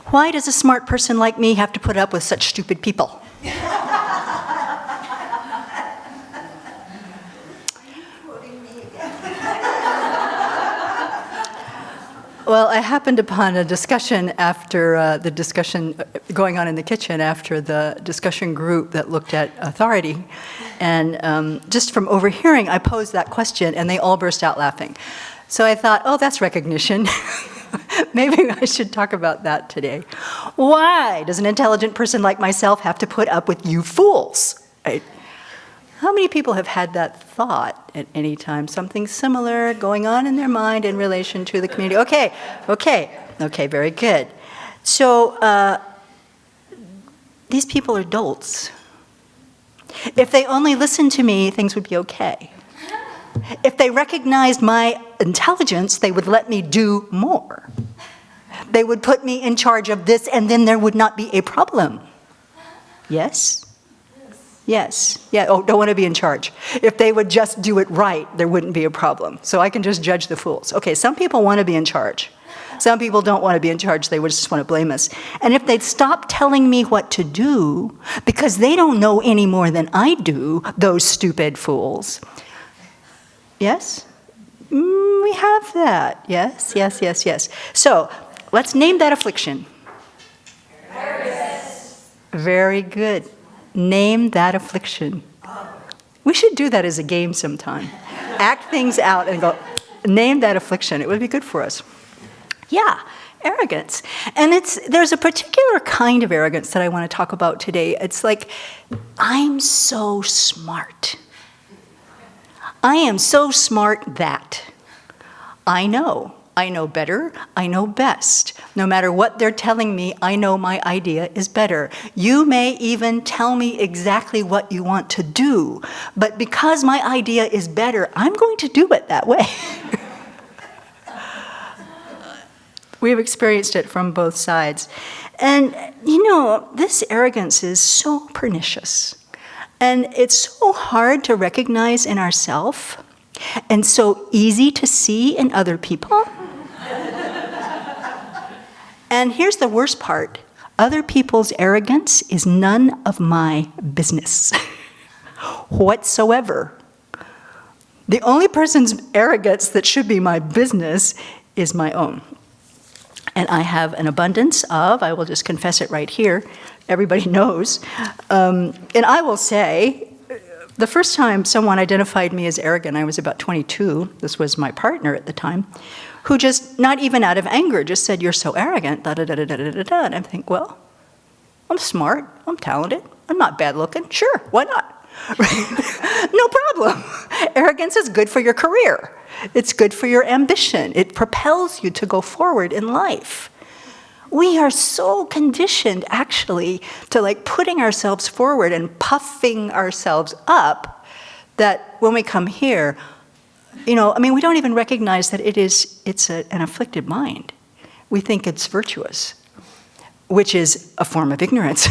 Why does a smart person like me have to put up with such stupid people? Well, I happened upon a discussion after the discussion going on in the kitchen after the discussion group that looked at authority. And just from overhearing, I posed that question, and they all burst out laughing. So I thought, oh, that's recognition. Maybe I should talk about that today. Why does an intelligent person like myself have to put up with you fools? Right? How many people have had that thought at any time? Something similar going on in their mind in relation to the community. Okay, very good. So these people are dolts. If they only listened to me, things would be okay. If they recognized my intelligence, they would let me do more. They would put me in charge of this, and then there would not be a problem. Yes? Yes. Yeah. Oh, don't want to be in charge. If they would just do it right, there wouldn't be a problem. So I can just judge the fools. Okay, some people want to be in charge. Some people don't want to be in charge. They would just want to blame us. And if they'd stop telling me what to do, because they don't know any more than I do, those stupid fools. Yes? We have that. Yes. So let's name that affliction. Arrogance. Very good. Name that affliction. We should do that as a game sometime. Act things out and go, name that affliction. It would be good for us. Yeah, arrogance. And there's a particular kind of arrogance that I want to talk about today. It's like, I'm so smart. I am so smart that I know better, I know best. No matter what they're telling me, I know my idea is better. You may even tell me exactly what you want to do, but because my idea is better, I'm going to do it that way. We've experienced it from both sides. And, this arrogance is so pernicious. And it's so hard to recognize in ourselves, and so easy to see in other people. And here's the worst part. Other people's arrogance is none of my business whatsoever. The only person's arrogance that should be my business is my own. And I have an abundance of, I will just confess it right here, everybody knows. And I will say, the first time someone identified me as arrogant, I was about 22. This was my partner at the time, who just, not even out of anger, just said, "You're so arrogant, da-da-da-da-da-da-da." And I think, well, I'm smart, I'm talented, I'm not bad looking. Sure, why not? Right? No problem. Arrogance is good for your career. It's good for your ambition. It propels you to go forward in life. We are so conditioned, actually, to putting ourselves forward and puffing ourselves up that when we come here, we don't even recognize that it's an afflicted mind. We think it's virtuous, which is a form of ignorance.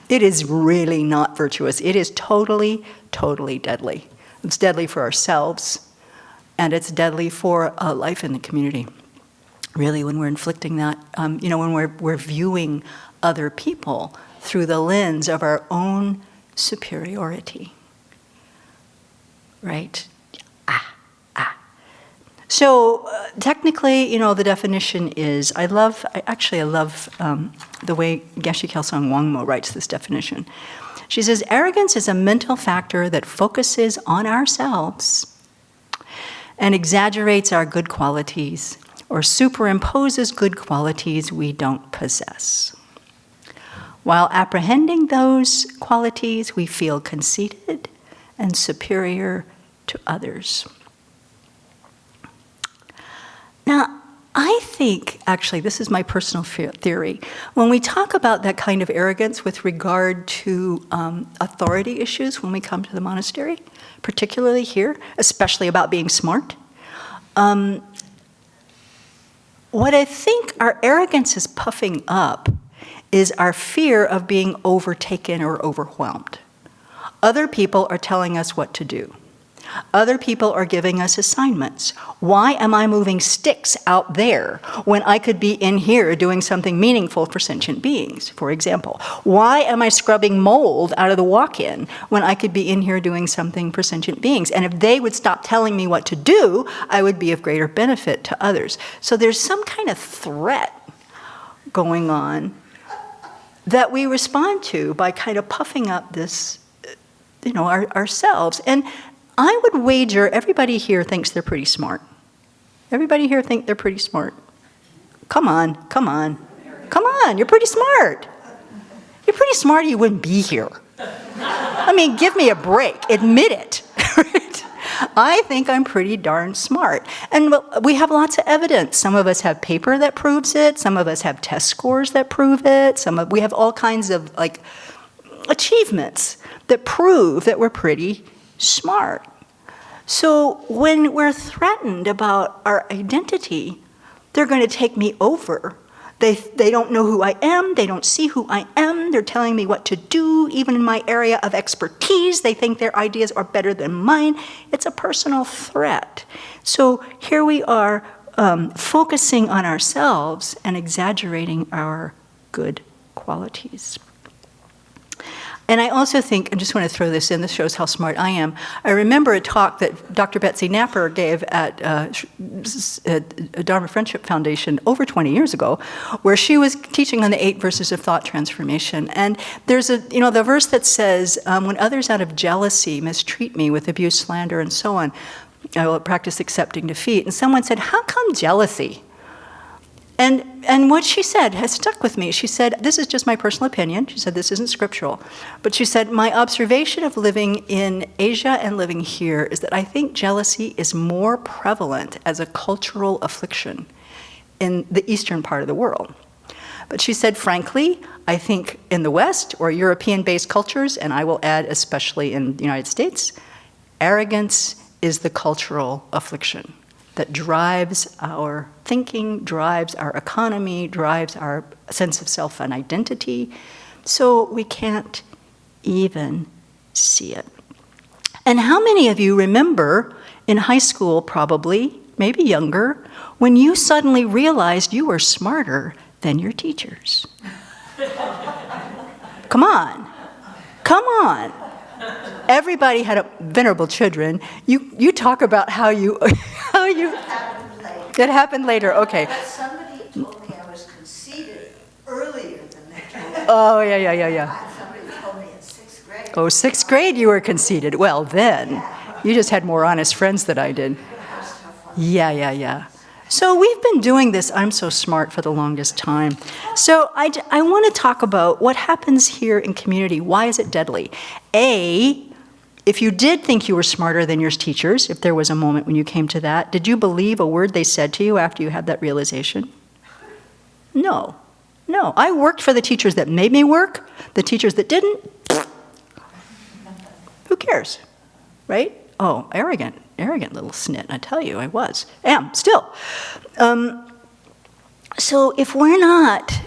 It is really not virtuous. It is totally, totally deadly. It's deadly for ourselves, and it's deadly for life in the community. Really, when we're inflicting that, when we're viewing other people through the lens of our own superiority. Right? So technically, the definition is, I love the way Geshe Kelsang Wangmo writes this definition. She says, arrogance is a mental factor that focuses on ourselves and exaggerates our good qualities or superimposes good qualities we don't possess. While apprehending those qualities, we feel conceited and superior to others. Now, I think, actually, this is my personal theory. When we talk about that kind of arrogance with regard to authority issues when we come to the monastery, particularly here, especially about being smart, what I think our arrogance is puffing up is our fear of being overtaken or overwhelmed. Other people are telling us what to do. Other people are giving us assignments. Why am I moving sticks out there when I could be in here doing something meaningful for sentient beings, for example? Why am I scrubbing mold out of the walk-in when I could be in here doing something for sentient beings? And if they would stop telling me what to do, I would be of greater benefit to others. So there's some kind of threat going on that we respond to by kind of puffing up this, ourselves. And I would wager everybody here thinks they're pretty smart. Everybody here think they're pretty smart. Come on, you're pretty smart. You're pretty smart or you wouldn't be here. I mean, give me a break, admit it. Right? I think I'm pretty darn smart. And we have lots of evidence. Some of us have paper that proves it. Some of us have test scores that prove it. We have all kinds of achievements that prove that we're pretty smart. So when we're threatened about our identity, they're going to take me over. They don't know who I am. They don't see who I am. They're telling me what to do. Even in my area of expertise, they think their ideas are better than mine. It's a personal threat. So here we are focusing on ourselves and exaggerating our good qualities. And I also think, I just want to throw this in, this shows how smart I am. I remember a talk that Dr. Betsy Napper gave at Dharma Friendship Foundation over 20 years ago, where she was teaching on the 8 verses of thought transformation. And there's the verse that says, when others out of jealousy mistreat me with abuse, slander, and so on, I will practice accepting defeat. And someone said, how come jealousy? And what she said has stuck with me. She said, this is just my personal opinion. She said, this isn't scriptural. But she said, my observation of living in Asia and living here is that I think jealousy is more prevalent as a cultural affliction in the eastern part of the world. But she said, frankly, I think in the West or European-based cultures, and I will add especially in the United States, arrogance is the cultural affliction that drives our thinking, drives our economy, drives our sense of self and identity, so we can't even see it. And how many of you remember in high school, probably, maybe younger, when you suddenly realized you were smarter than your teachers? Come on. Everybody had venerable children. You talk about how you It happened later. Okay. Somebody told me I was conceited earlier than that. Oh yeah. Somebody told me in 6th grade. Oh, 6th grade you were conceited. Well then, you just had more honest friends than I did. Yeah. So we've been doing this I'm so smart for the longest time. So I want to talk about what happens here in community. Why is it deadly? If you did think you were smarter than your teachers, if there was a moment when you came to that, did you believe a word they said to you after you had that realization? No. I worked for the teachers that made me work. The teachers that didn't, who cares, right? Oh, arrogant little snit, I tell you, I am, still. So if we're not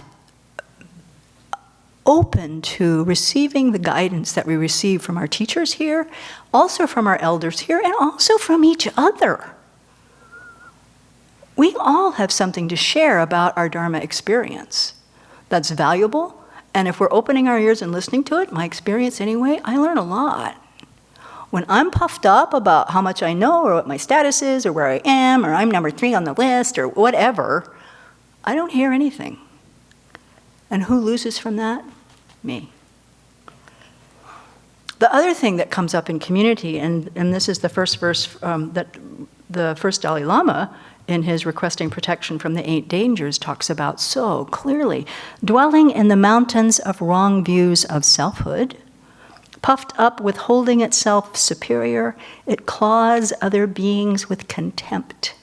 open to receiving the guidance that we receive from our teachers here, also from our elders here, and also from each other, we all have something to share about our Dharma experience that's valuable. And if we're opening our ears and listening to it, my experience anyway, I learn a lot. When I'm puffed up about how much I know or what my status is or where I am or I'm number 3 on the list or whatever, I don't hear anything. And who loses from that? Me. The other thing that comes up in community, and this is the first verse that the first Dalai Lama, in his requesting protection from the 8 dangers, talks about so clearly. Dwelling in the mountains of wrong views of selfhood, puffed up with holding itself superior, it claws other beings with contempt.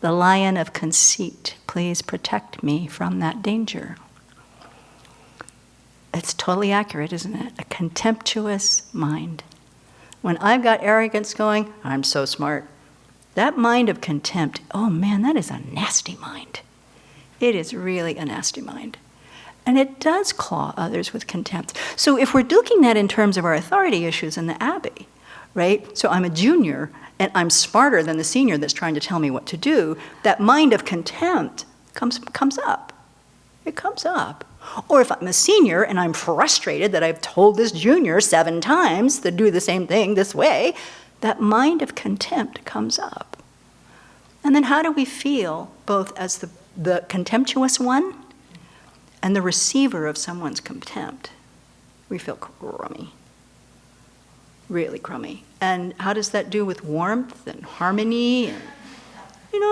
The lion of conceit, please protect me from that danger. It's totally accurate, isn't it? A contemptuous mind. When I've got arrogance going, I'm so smart. That mind of contempt, oh man, that is a nasty mind. It is really a nasty mind. And it does claw others with contempt. So if we're looking at it in terms of our authority issues in the Abbey, right? So I'm a junior, and I'm smarter than the senior that's trying to tell me what to do. That mind of contempt comes up. It comes up. Or if I'm a senior and I'm frustrated that I've told this junior 7 times to do the same thing this way, that mind of contempt comes up. And then how do we feel both as the contemptuous one and the receiver of someone's contempt? We feel crummy, really crummy. And how does that do with warmth and harmony and,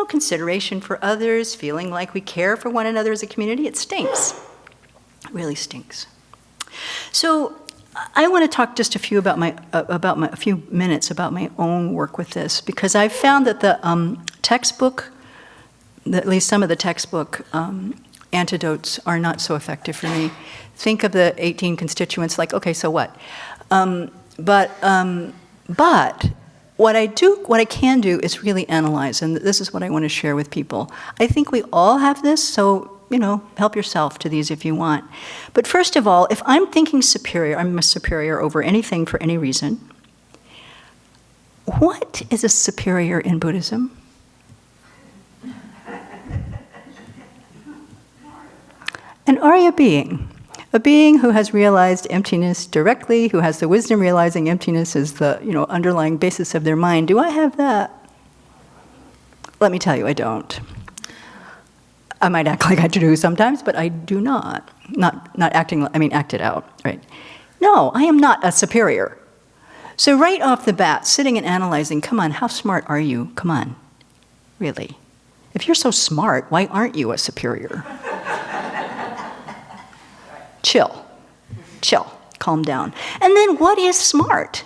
consideration for others, feeling like we care for one another as a community? It stinks. It really stinks. So I want to talk just a few minutes about my own work with this, because I've found that the textbook, at least some of the textbook antidotes, are not so effective for me. Think of the 18 constituents, like, okay, so what? But what I can do is really analyze, and this is what I want to share with people. I think we all have this, so help yourself to these if you want. But first of all, if I'm thinking superior, I'm a superior over anything for any reason, what is a superior in Buddhism? An Arya being. A being who has realized emptiness directly, who has the wisdom realizing emptiness is the underlying basis of their mind. Do I have that? Let me tell you, I don't. I might act like I do sometimes, but I do not. Not acting, act it out, right? No, I am not a superior. So right off the bat, sitting and analyzing, come on, how smart are you? Come on, really. If you're so smart, why aren't you a superior? Chill, calm down. And then what is smart?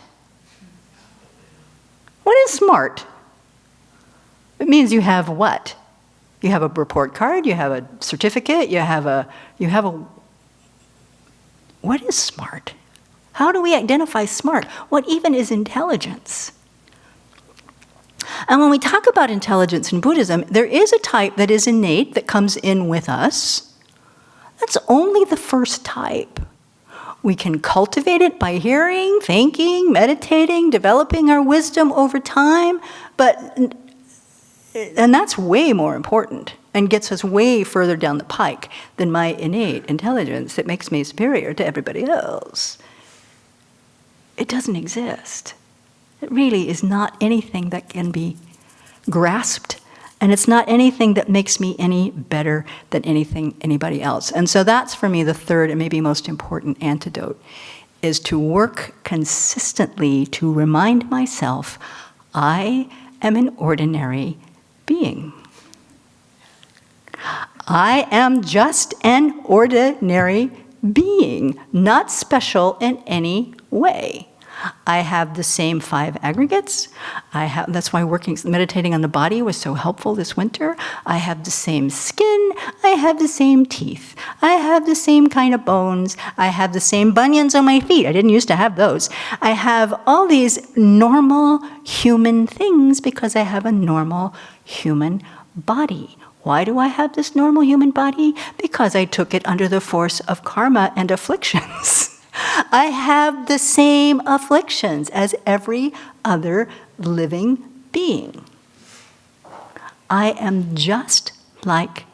What is smart? It means you have what? You have a report card, you have a certificate, you have a, what is smart? How do we identify smart? What even is intelligence? And when we talk about intelligence in Buddhism, there is a type that is innate that comes in with us. That's only the first type. We can cultivate it by hearing, thinking, meditating, developing our wisdom over time, and that's way more important and gets us way further down the pike than my innate intelligence that makes me superior to everybody else. It doesn't exist. It really is not anything that can be grasped, and it's not anything that makes me any better than anybody else. And so that's, for me, the third and maybe most important antidote, is to work consistently to remind myself I am an ordinary being. I am just an ordinary being, not special in any way. I have the same 5 aggregates. That's why meditating on the body was so helpful this winter. I have the same skin. I have the same teeth. I have the same kind of bones. I have the same bunions on my feet. I didn't used to have those. I have all these normal human things because I have a normal human body. Why do I have this normal human body? Because I took it under the force of karma and afflictions. I have the same afflictions as every other living being. I am just like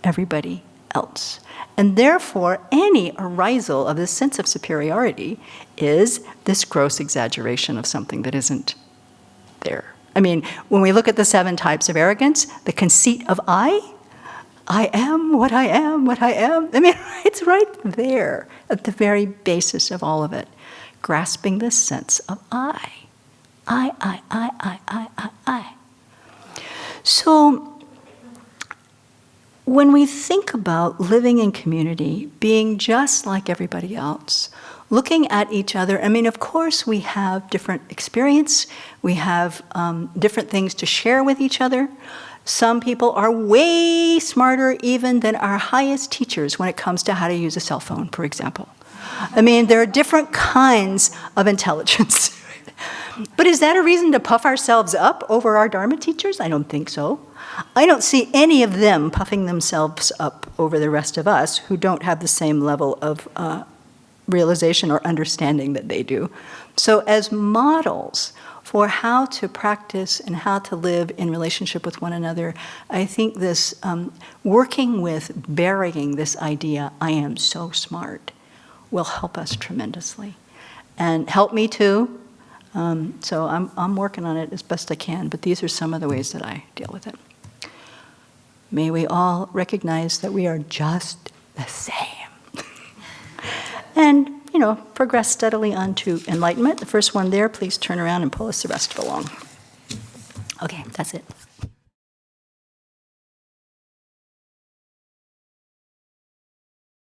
everybody else. And therefore, any arisal of this sense of superiority is this gross exaggeration of something that isn't there. When we look at the 7 types of arrogance, the conceit of I am what I am, what I am. It's right there at the very basis of all of it, grasping this sense of I. So when we think about living in community, being just like everybody else, looking at each other, of course we have different experience, we have different things to share with each other. Some people are way smarter even than our highest teachers when it comes to how to use a cell phone, for example. There are different kinds of intelligence. But is that a reason to puff ourselves up over our Dharma teachers? I don't think so. I don't see any of them puffing themselves up over the rest of us who don't have the same level of realization or understanding that they do. So as models for how to practice and how to live in relationship with one another, I think this working with burying this idea, I am so smart, will help us tremendously. And help me too. So I'm working on it as best I can, but these are some of the ways that I deal with it. May we all recognize that we are just the same. And, progress steadily on to enlightenment. The first one there, please turn around and pull us the rest along. Okay, that's it.